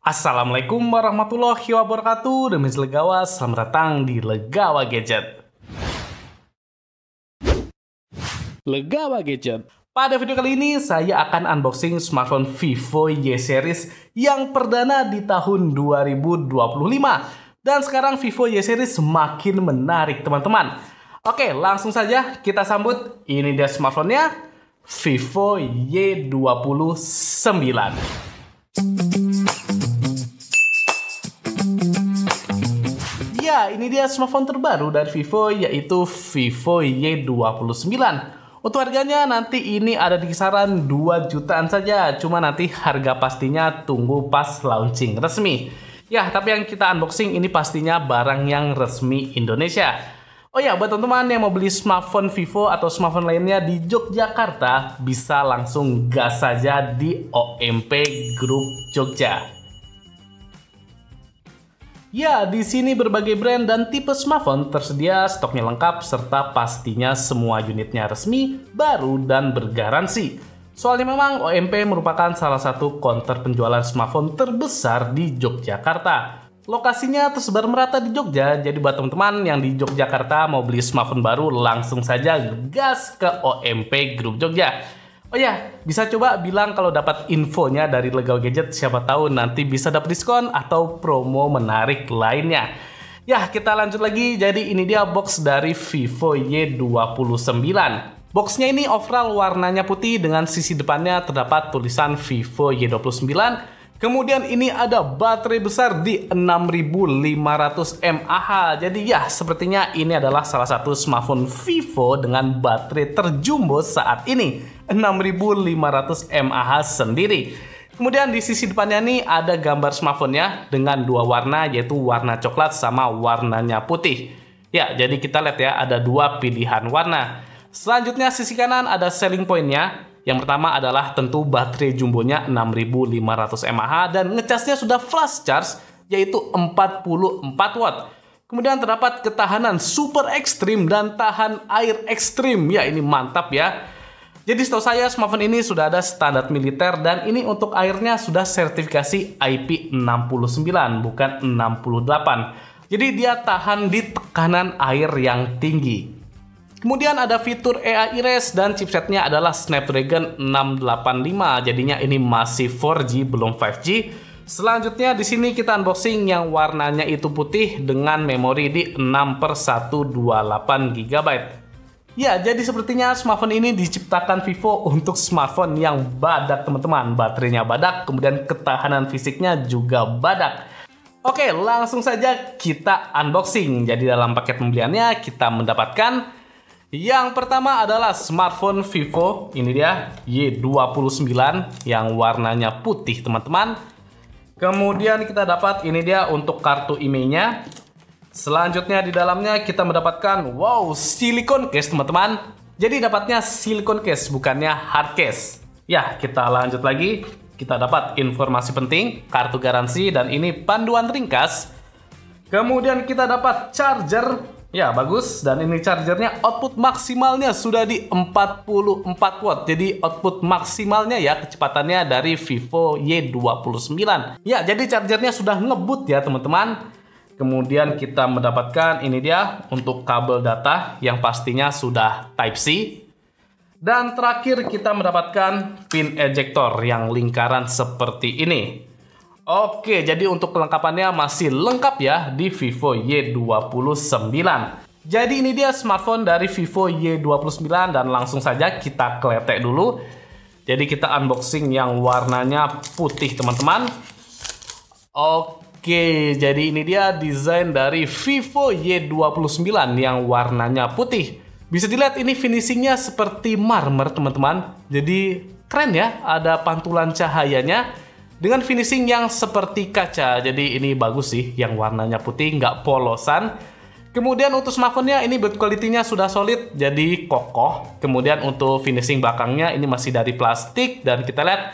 Assalamualaikum warahmatullahi wabarakatuh. Demi Legawa, selamat datang di Legawa Gadget. Legawa Gadget. Pada video kali ini, saya akan unboxing smartphone Vivo Y Series yang perdana di tahun 2025. Dan sekarang Vivo Y Series semakin menarik, teman-teman. Oke, langsung saja kita sambut. Ini dia smartphone-nya, Vivo Y29. Ya, ini dia smartphone terbaru dari Vivo, yaitu Vivo Y29. Untuk harganya nanti ini ada di kisaran 2 jutaan saja. Cuma nanti harga pastinya tunggu pas launching resmi. Ya, tapi yang kita unboxing ini pastinya barang yang resmi Indonesia. Oh ya, buat teman-teman yang mau beli smartphone Vivo atau smartphone lainnya di Yogyakarta, bisa langsung gas saja di OMP Group Jogja. Ya, di sini berbagai brand dan tipe smartphone tersedia, stoknya lengkap, serta pastinya semua unitnya resmi, baru, dan bergaransi. Soalnya memang OMP merupakan salah satu counter penjualan smartphone terbesar di Yogyakarta. Lokasinya tersebar merata di Jogja, jadi buat teman-teman yang di Yogyakarta mau beli smartphone baru, langsung saja gas ke OMP Group Jogja. Oh ya, bisa coba bilang kalau dapat infonya dari Legawa Gadget, siapa tahu nanti bisa dapat diskon atau promo menarik lainnya. Ya, kita lanjut lagi. Jadi ini dia box dari Vivo Y29. Boxnya ini overall warnanya putih dengan sisi depannya terdapat tulisan Vivo Y29. Kemudian ini ada baterai besar di 6500 mAh. Jadi ya, sepertinya ini adalah salah satu smartphone Vivo dengan baterai terjumbo saat ini, 6500 mAh sendiri. Kemudian di sisi depannya nih ada gambar smartphone-nya dengan dua warna, yaitu warna coklat sama warnanya putih. Ya, jadi kita lihat ya, ada dua pilihan warna. Selanjutnya sisi kanan ada selling point-nya. Yang pertama adalah tentu baterai jumbonya 6500 mAh dan ngecasnya sudah flash charge, yaitu 44 watt. Kemudian terdapat ketahanan super ekstrim dan tahan air ekstrim. Ya, ini mantap ya. Jadi setahu saya smartphone ini sudah ada standar militer dan ini untuk airnya sudah sertifikasi IP69 bukan 68. Jadi dia tahan di tekanan air yang tinggi. Kemudian ada fitur AI Erase dan chipsetnya adalah Snapdragon 685. Jadinya ini masih 4G belum 5G. Selanjutnya di sini kita unboxing yang warnanya itu putih dengan memori di 6/128 GB. Ya, jadi sepertinya smartphone ini diciptakan Vivo untuk smartphone yang badak, teman-teman. Baterainya badak, kemudian ketahanan fisiknya juga badak. Oke, langsung saja kita unboxing. Jadi dalam paket pembeliannya kita mendapatkan yang pertama adalah smartphone Vivo, ini dia Y29 yang warnanya putih, teman-teman. Kemudian kita dapat ini dia untuk kartu IMEI-nya. Selanjutnya di dalamnya kita mendapatkan silicone case, teman-teman. Jadi dapatnya silicone case bukannya hard case. Ya, kita lanjut lagi. Kita dapat informasi penting, kartu garansi, dan ini panduan ringkas. Kemudian kita dapat charger. Ya, bagus. Dan ini chargernya output maksimalnya sudah di 44 watt. Jadi output maksimalnya ya kecepatannya dari Vivo Y29. Ya, jadi chargernya sudah ngebut ya, teman-teman. Kemudian kita mendapatkan ini dia untuk kabel data yang pastinya sudah Type-C. Dan terakhir kita mendapatkan pin ejector yang lingkaran seperti ini. Oke, jadi untuk kelengkapannya masih lengkap ya di Vivo Y29. Jadi ini dia smartphone dari Vivo Y29 dan langsung saja kita kletek dulu. Jadi kita unboxing yang warnanya putih, teman-teman. Oke, jadi ini dia desain dari Vivo Y29 yang warnanya putih. Bisa dilihat ini finishingnya seperti marmer, teman-teman. Jadi keren ya, ada pantulan cahayanya dengan finishing yang seperti kaca. Jadi ini bagus sih, yang warnanya putih, nggak polosan. Kemudian untuk smartphone-nya ini build quality-nya sudah solid, jadi kokoh. Kemudian untuk finishing belakangnya ini masih dari plastik dan kita lihat.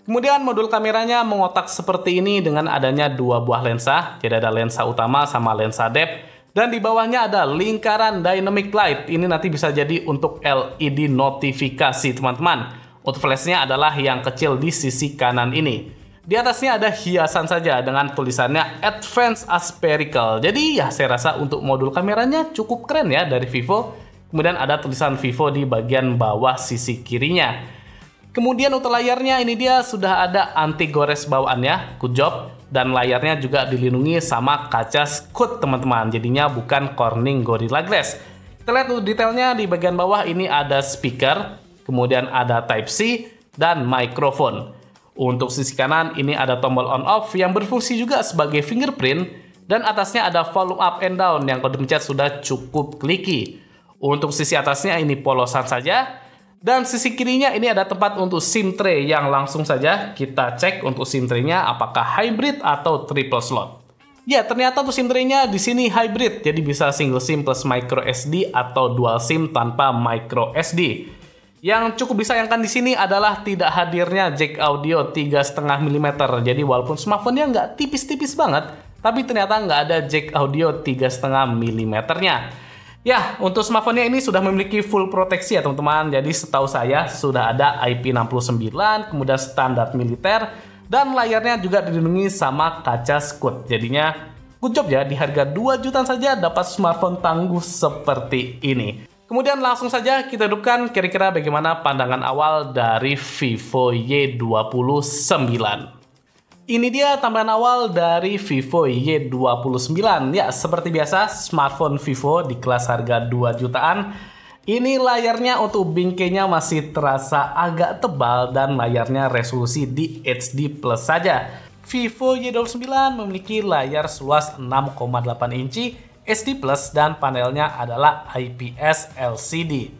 Kemudian modul kameranya mengotak seperti ini dengan adanya dua buah lensa. Jadi ada lensa utama sama lensa depth. Dan di bawahnya ada lingkaran dynamic light. Ini nanti bisa jadi untuk LED notifikasi, teman-teman. Untuk flashnya adalah yang kecil di sisi kanan ini. Di atasnya ada hiasan saja dengan tulisannya Advanced Aspherical. Jadi ya saya rasa untuk modul kameranya cukup keren ya dari Vivo. Kemudian ada tulisan Vivo di bagian bawah sisi kirinya. Kemudian untuk layarnya ini dia sudah ada anti gores bawaannya, good job. Dan layarnya juga dilindungi sama kaca Scoot teman-teman. Jadinya bukan Corning Gorilla Glass. Kita lihat tuh detailnya di bagian bawah ini ada speaker, kemudian ada Type-C dan mikrofon. Untuk sisi kanan ini ada tombol on off yang berfungsi juga sebagai fingerprint dan atasnya ada volume up and down yang kalau dipencet sudah cukup kliki. Untuk sisi atasnya ini polosan saja dan sisi kirinya ini ada tempat untuk SIM tray yang langsung saja kita cek untuk SIM tray-nya apakah hybrid atau triple slot. Ya, ternyata untuk SIM tray-nya di sini hybrid, jadi bisa single SIM plus micro SD atau dual SIM tanpa micro SD. Yang cukup disayangkan di sini adalah tidak hadirnya jack audio 3,5 mm. Jadi walaupun smartphone-nya nggak tipis-tipis banget, tapi ternyata nggak ada jack audio 3,5 mm-nya. Ya, untuk smartphone-nya ini sudah memiliki full proteksi ya teman-teman. Jadi setahu saya sudah ada IP69, kemudian standar militer, dan layarnya juga dilindungi sama kaca Scoot. Jadinya good job ya, di harga 2 jutaan saja dapat smartphone tangguh seperti ini. Kemudian langsung saja kita hidupkan kira-kira bagaimana pandangan awal dari Vivo Y29. Ini dia tampilan awal dari Vivo Y29. Ya, seperti biasa smartphone Vivo di kelas harga 2 jutaan. Ini layarnya untuk bingkainya masih terasa agak tebal dan layarnya resolusi di HD Plus saja. Vivo Y29 memiliki layar seluas 6,8 inci HD Plus dan panelnya adalah IPS LCD.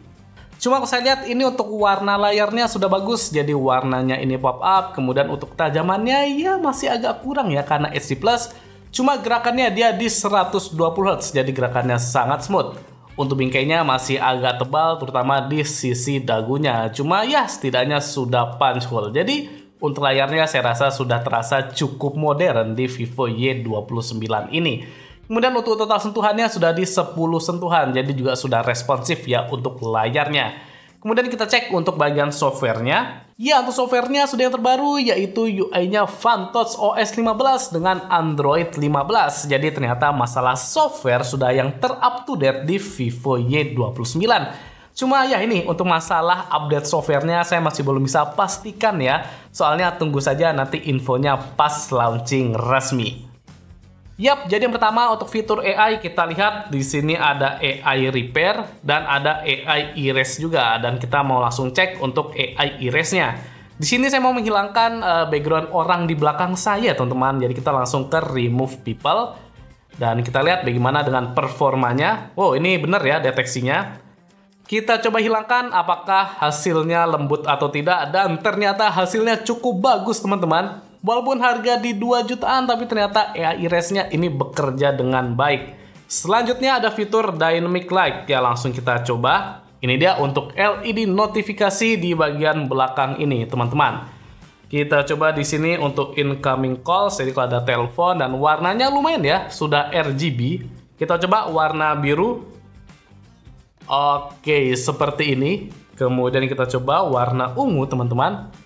Cuma kalau saya lihat ini untuk warna layarnya sudah bagus, jadi warnanya ini pop up. Kemudian untuk ketajamannya ya masih agak kurang ya karena HD Plus. Cuma gerakannya dia di 120 Hz, jadi gerakannya sangat smooth. Untuk bingkainya masih agak tebal terutama di sisi dagunya. Cuma ya setidaknya sudah punch hole. Jadi untuk layarnya saya rasa sudah terasa cukup modern di Vivo Y29 ini. Kemudian untuk total sentuhannya sudah di 10 sentuhan, jadi juga sudah responsif ya untuk layarnya. Kemudian kita cek untuk bagian softwarenya. Ya, untuk softwarenya sudah yang terbaru yaitu UI-nya Phantos OS 15 dengan Android 15. Jadi ternyata masalah software sudah yang ter-up to date di Vivo Y29. Cuma ya ini untuk masalah update softwarenya saya masih belum bisa pastikan ya. Soalnya tunggu saja nanti infonya pas launching resmi. Yap, jadi yang pertama untuk fitur AI kita lihat di sini ada AI Repair dan ada AI Erase juga dan kita mau langsung cek untuk AI Erase-nya. Di sini saya mau menghilangkan background orang di belakang saya, teman-teman. Jadi kita langsung ke Remove People dan kita lihat bagaimana dengan performanya. Wow, ini benar ya deteksinya. Kita coba hilangkan apakah hasilnya lembut atau tidak dan ternyata hasilnya cukup bagus, teman-teman. Walaupun harga di 2 jutaan, tapi ternyata AI Erase-nya ini bekerja dengan baik. Selanjutnya ada fitur Dynamic Light. Ya, langsung kita coba. Ini dia untuk LED notifikasi di bagian belakang ini, teman-teman. Kita coba di sini untuk incoming calls. Jadi kalau ada telepon dan warnanya lumayan ya, sudah RGB. Kita coba warna biru. Oke, seperti ini. Kemudian kita coba warna ungu, teman-teman.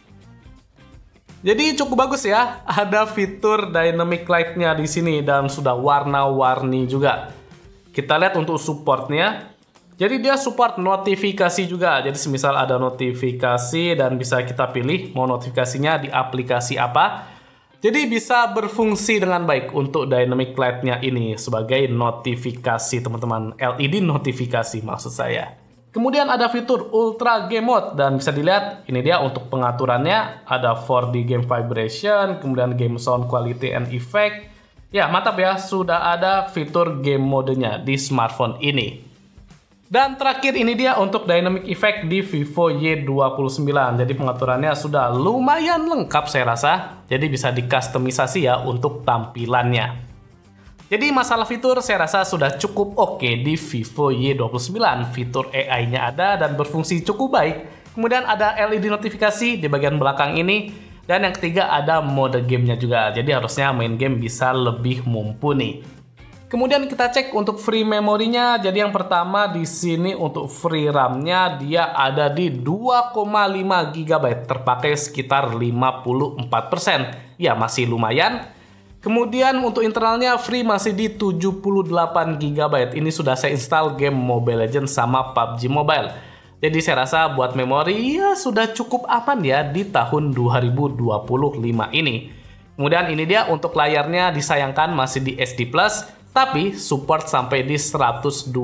Jadi cukup bagus ya, ada fitur dynamic light-nya di sini dan sudah warna-warni juga. Kita lihat untuk supportnya. Jadi dia support notifikasi juga. Jadi semisal ada notifikasi dan bisa kita pilih mau notifikasinya di aplikasi apa. Jadi bisa berfungsi dengan baik untuk dynamic light-nya ini sebagai notifikasi teman-teman. LED notifikasi maksud saya. Kemudian ada fitur Ultra Game Mode dan bisa dilihat ini dia untuk pengaturannya ada 4D Game Vibration, kemudian Game Sound Quality and Effect. Ya mantap ya, sudah ada fitur game modenya di smartphone ini. Dan terakhir ini dia untuk Dynamic Effect di Vivo Y29. Jadi pengaturannya sudah lumayan lengkap saya rasa. Jadi bisa dikustomisasi ya untuk tampilannya. Jadi masalah fitur saya rasa sudah cukup oke di Vivo Y29. Fitur AI-nya ada dan berfungsi cukup baik. Kemudian ada LED notifikasi di bagian belakang ini. Dan yang ketiga ada mode gamenya juga. Jadi harusnya main game bisa lebih mumpuni. Kemudian kita cek untuk free memorinya. Jadi yang pertama di sini untuk free RAM-nya dia ada di 2,5 GB, terpakai sekitar 54%. Ya, masih lumayan. Kemudian untuk internalnya free masih di 78 GB. Ini sudah saya install game Mobile Legends sama PUBG Mobile. Jadi saya rasa buat memori ya sudah cukup aman ya di tahun 2025 ini. Kemudian ini dia untuk layarnya, disayangkan masih di SD+, tapi support sampai di 120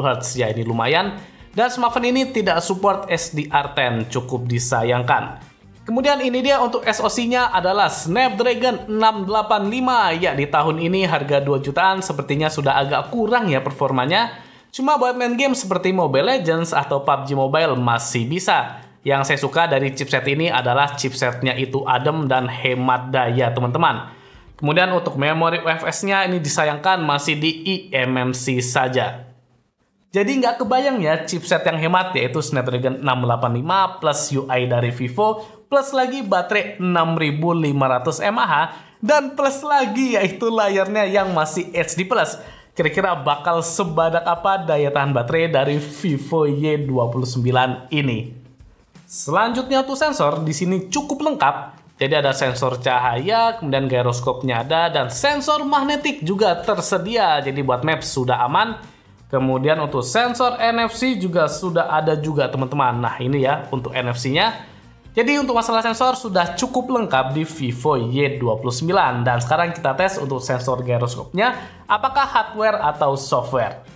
Hz, ya ini lumayan. Dan smartphone ini tidak support SDR10, cukup disayangkan. Kemudian ini dia untuk SoC-nya adalah Snapdragon 685. Ya, di tahun ini harga 2 jutaan sepertinya sudah agak kurang ya performanya. Cuma buat main game seperti Mobile Legends atau PUBG Mobile masih bisa. Yang saya suka dari chipset ini adalah chipsetnya itu adem dan hemat daya, teman-teman. Kemudian untuk memori UFS-nya ini disayangkan masih di eMMC saja. Jadi nggak kebayang ya chipset yang hemat, yaitu Snapdragon 685 plus UI dari Vivo, plus lagi baterai 6500 mAh, dan plus lagi yaitu layarnya yang masih HD+. Kira-kira bakal sebadak apa daya tahan baterai dari Vivo Y29 ini? Selanjutnya untuk sensor di sini cukup lengkap. Jadi ada sensor cahaya, kemudian gyroskopnya ada, dan sensor magnetik juga tersedia. Jadi buat maps sudah aman. Kemudian untuk sensor NFC juga sudah ada juga, teman-teman. Nah ini ya untuk NFC-nya. Jadi untuk masalah sensor sudah cukup lengkap di Vivo Y29. Dan sekarang kita tes untuk sensor gyroskopnya, apakah hardware atau software.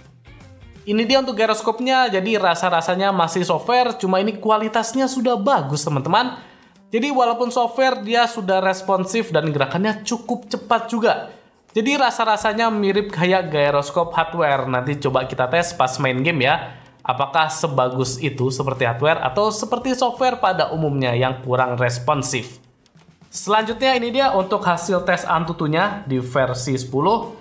Ini dia untuk gyroskopnya, jadi rasa-rasanya masih software, cuma ini kualitasnya sudah bagus, teman-teman. Jadi walaupun software dia sudah responsif dan gerakannya cukup cepat juga. Jadi rasa-rasanya mirip kayak gyroskop hardware. Nanti coba kita tes pas main game ya. Apakah sebagus itu seperti hardware atau seperti software pada umumnya yang kurang responsif. Selanjutnya ini dia untuk hasil tes Antutunya di versi 10.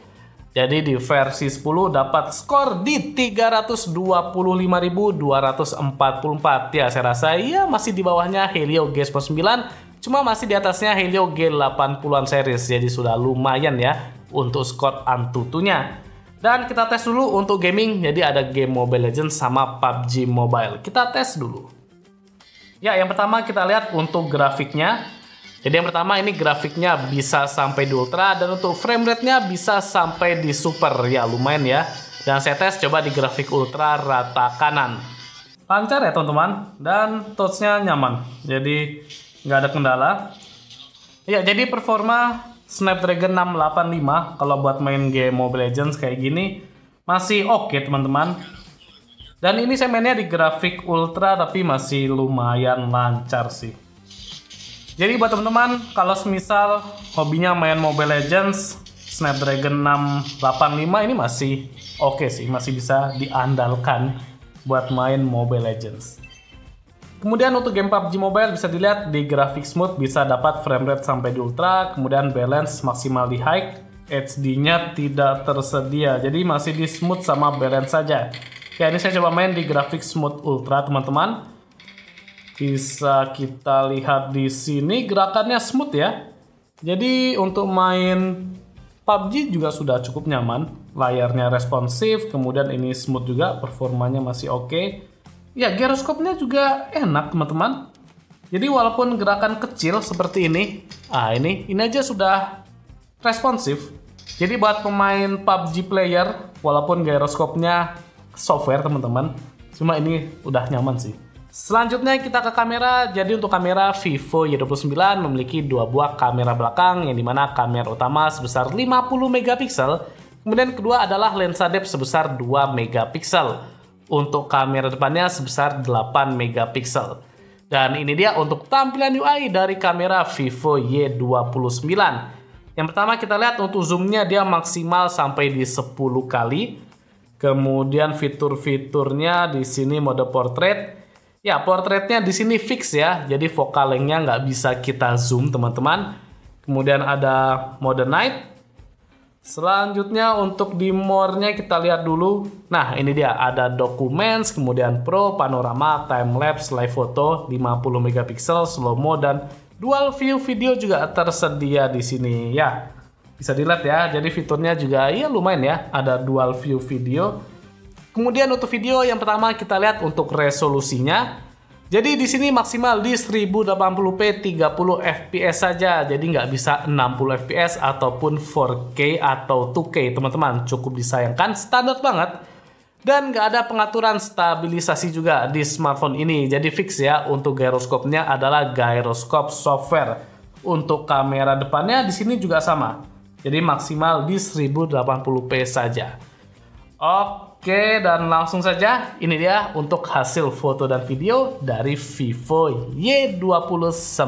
Jadi di versi 10 dapat skor di 325.244. Ya, saya rasa ya masih di bawahnya Helio G99, cuma masih di atasnya Helio G80-an series. Jadi sudah lumayan ya untuk skor Antutunya. Dan kita tes dulu untuk gaming. Jadi ada game Mobile Legends sama PUBG Mobile. Kita tes dulu. Ya, yang pertama kita lihat untuk grafiknya. Jadi yang pertama ini grafiknya bisa sampai di ultra, dan untuk frame rate-nya bisa sampai di super, ya lumayan ya. Dan saya tes coba di grafik ultra rata kanan. Lancar ya teman-teman, dan touch-nya nyaman, jadi nggak ada kendala. Ya, jadi performa Snapdragon 685 kalau buat main game Mobile Legends kayak gini masih oke teman-teman. Dan ini saya mainnya di grafik ultra tapi masih lumayan lancar sih. Jadi buat teman-teman, kalau semisal hobinya main Mobile Legends, Snapdragon 685 ini masih oke sih, masih bisa diandalkan buat main Mobile Legends. Kemudian untuk game PUBG Mobile bisa dilihat di grafik smooth bisa dapat frame rate sampai di ultra, kemudian balance maksimal di high, HD-nya tidak tersedia, jadi masih di smooth sama balance saja. Ya, ini saya coba main di grafik smooth ultra teman-teman. Bisa kita lihat di sini gerakannya smooth ya. Jadi untuk main PUBG juga sudah cukup nyaman. Layarnya responsif, kemudian ini smooth juga, performanya masih oke. Ya, gyroskopnya juga enak teman-teman. Jadi walaupun gerakan kecil seperti ini, ini aja sudah responsif. Jadi buat pemain PUBG player, walaupun gyroskopnya software teman-teman, cuma ini udah nyaman sih. Selanjutnya kita ke kamera. Jadi untuk kamera Vivo Y29 memiliki dua buah kamera belakang, yang dimana kamera utama sebesar 50 megapiksel, kemudian kedua adalah lensa depth sebesar 2 megapiksel. Untuk kamera depannya sebesar 8 megapiksel. Dan ini dia untuk tampilan UI dari kamera Vivo Y29. Yang pertama kita lihat untuk zoomnya dia maksimal sampai di 10 kali. Kemudian fitur-fiturnya di sini mode portrait. Ya, portraitnya di sini fix ya, jadi focal length-nya nggak bisa kita zoom teman-teman. Kemudian ada mode night. Selanjutnya untuk di more-nya kita lihat dulu. Nah, ini dia ada documents, kemudian pro, panorama, time lapse, live photo, 50 megapiksel, slow mo, dan dual view video juga tersedia di sini ya. Bisa dilihat ya, jadi fiturnya juga ya lumayan ya, ada dual view video. Kemudian untuk video yang pertama kita lihat untuk resolusinya. Jadi di sini maksimal di 1080p 30 fps saja, jadi nggak bisa 60 fps ataupun 4K atau 2K teman-teman. Cukup disayangkan, standar banget. Dan nggak ada pengaturan stabilisasi juga di smartphone ini. Jadi fix ya, untuk gyroscope-nya adalah gyroscope software. Untuk kamera depannya di sini juga sama. Jadi maksimal di 1080p saja. Oke, dan langsung saja ini dia untuk hasil foto dan video dari Vivo Y29.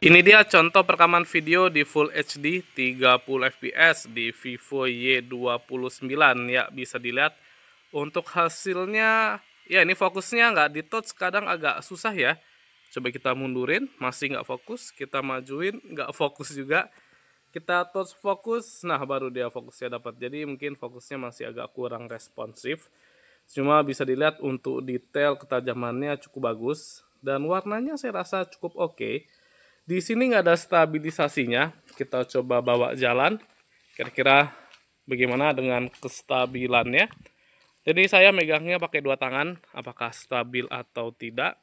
Ini dia contoh perekaman video di Full HD 30 fps di Vivo Y29 ya, bisa dilihat. Untuk hasilnya ya, ini fokusnya nggak di touch, kadang agak susah ya. Coba kita mundurin, masih nggak fokus. Kita majuin, nggak fokus juga. Kita touch fokus, nah baru dia fokusnya dapat. Jadi mungkin fokusnya masih agak kurang responsif. Cuma bisa dilihat untuk detail ketajamannya cukup bagus. Dan warnanya saya rasa cukup oke. Di sini nggak ada stabilisasinya. Kita coba bawa jalan. Kira-kira bagaimana dengan kestabilannya. Jadi saya megangnya pakai dua tangan. Apakah stabil atau tidak.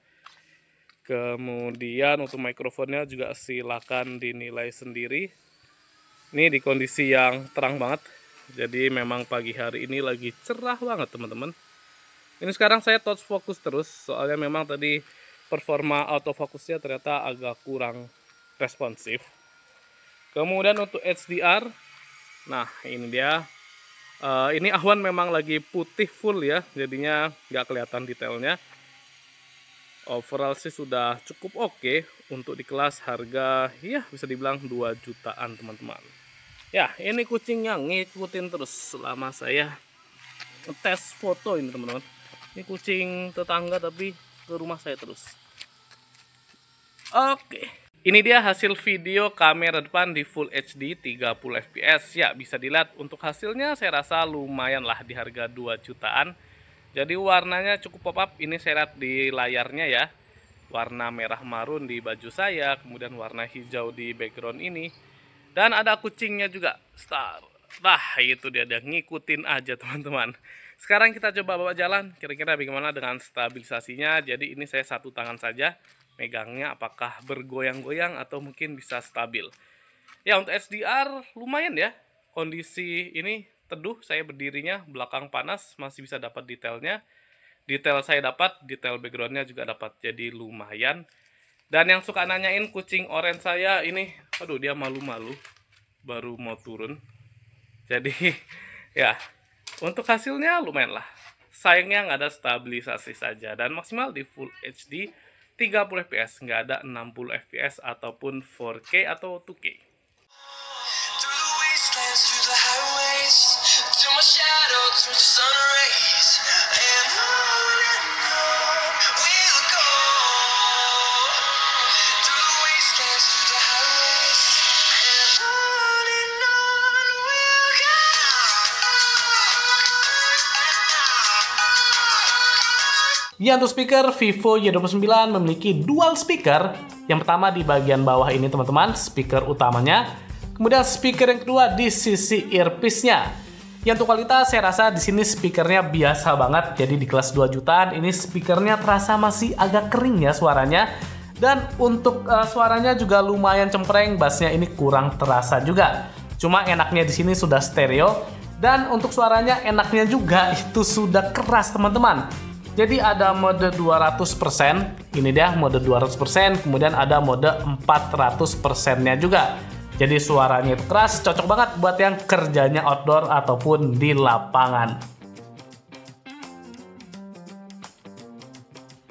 Kemudian untuk mikrofonnya juga silakan dinilai sendiri. Ini di kondisi yang terang banget. Jadi memang pagi hari ini lagi cerah banget teman-teman. Ini sekarang saya touch fokus terus. Soalnya memang tadi performa autofokusnya ternyata agak kurang responsif. Kemudian untuk HDR, nah ini dia. Ini awan memang lagi putih full ya, jadinya nggak kelihatan detailnya. Overall sih sudah cukup oke untuk di kelas harga ya bisa dibilang 2 jutaan teman-teman. Ya, ini kucingnya ngikutin terus selama saya tes foto ini teman-teman. Ini kucing tetangga tapi ke rumah saya terus. Oke, ini dia hasil video kamera depan di Full HD 30 fps ya, bisa dilihat. Untuk hasilnya saya rasa lumayan lah di harga 2 jutaan. Jadi warnanya cukup pop up. Ini saya lihat di layarnya ya, warna merah marun di baju saya, kemudian warna hijau di background ini, dan ada kucingnya juga, Star. Nah itu dia ngikutin aja teman-teman. Sekarang kita coba bawa jalan, kira-kira bagaimana dengan stabilisasinya. Jadi ini saya satu tangan saja megangnya, apakah bergoyang-goyang atau mungkin bisa stabil. Ya untuk HDR lumayan ya, kondisi ini teduh, saya berdirinya belakang panas, masih bisa dapat detailnya. Detail saya dapat, detail backgroundnya juga dapat, jadi lumayan. Dan yang suka nanyain kucing orange saya ini, aduh dia malu-malu, baru mau turun. Jadi ya, untuk hasilnya lumayan lah. Sayangnya nggak ada stabilisasi saja. Dan maksimal di Full HD 30 fps, nggak ada 60 fps ataupun 4K atau 2K. Ya, untuk speaker Vivo Y29 memiliki dual speaker. Yang pertama di bagian bawah ini teman-teman, speaker utamanya. Kemudian speaker yang kedua di sisi earpiece-nya. Ya untuk kualitas saya rasa di sini speakernya biasa banget. Jadi di kelas 2 jutaan ini speakernya terasa masih agak kering ya suaranya. Dan untuk suaranya juga lumayan cempreng, bassnya ini kurang terasa juga. Cuma enaknya di sini sudah stereo dan untuk suaranya enaknya juga itu sudah keras teman-teman. Jadi ada mode 200%, ini dia mode 200%, kemudian ada mode 400%-nya juga. Jadi suaranya itu keras, cocok banget buat yang kerjanya outdoor ataupun di lapangan.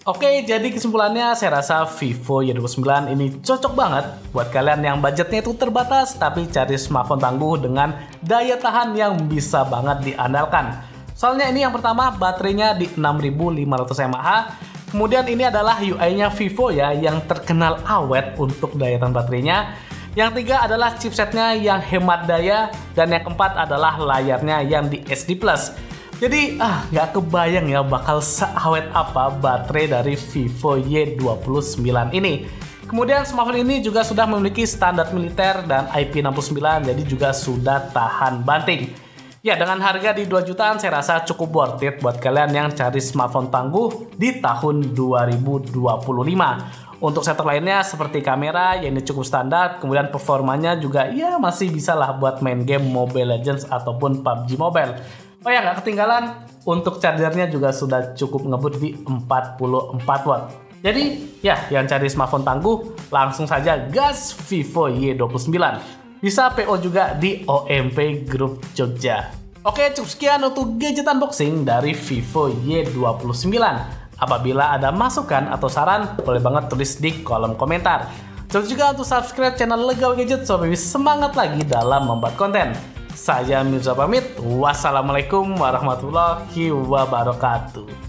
Oke, jadi kesimpulannya saya rasa Vivo Y29 ini cocok banget buat kalian yang budgetnya itu terbatas tapi cari smartphone tangguh dengan daya tahan yang bisa banget diandalkan. Soalnya ini yang pertama baterainya di 6500 mAh. Kemudian ini adalah UI-nya Vivo ya yang terkenal awet untuk daya tahan baterainya. Yang tiga adalah chipsetnya yang hemat daya. Dan yang keempat adalah layarnya yang di SD+. Jadi nggak kebayang ya bakal seawet apa baterai dari Vivo Y29 ini. Kemudian smartphone ini juga sudah memiliki standar militer dan IP69, jadi juga sudah tahan banting. Ya dengan harga di 2 jutaan saya rasa cukup worth it buat kalian yang cari smartphone tangguh di tahun 2025. Untuk setter lainnya seperti kamera ya ini cukup standar, kemudian performanya juga ya masih bisa lah buat main game Mobile Legends ataupun PUBG Mobile. Oh ya nggak ketinggalan, untuk chargernya juga sudah cukup ngebut di 44 watt. Jadi ya yang cari smartphone tangguh langsung saja gas Vivo Y29. Bisa PO juga di OMP Group Jogja. Oke, cukup sekian untuk gadget unboxing dari Vivo Y29. Apabila ada masukan atau saran, boleh banget tulis di kolom komentar. Jangan juga untuk subscribe channel Legawa Gadget supaya bisa semangat lagi dalam membuat konten. Saya Mirza pamit. Wassalamualaikum warahmatullahi wabarakatuh.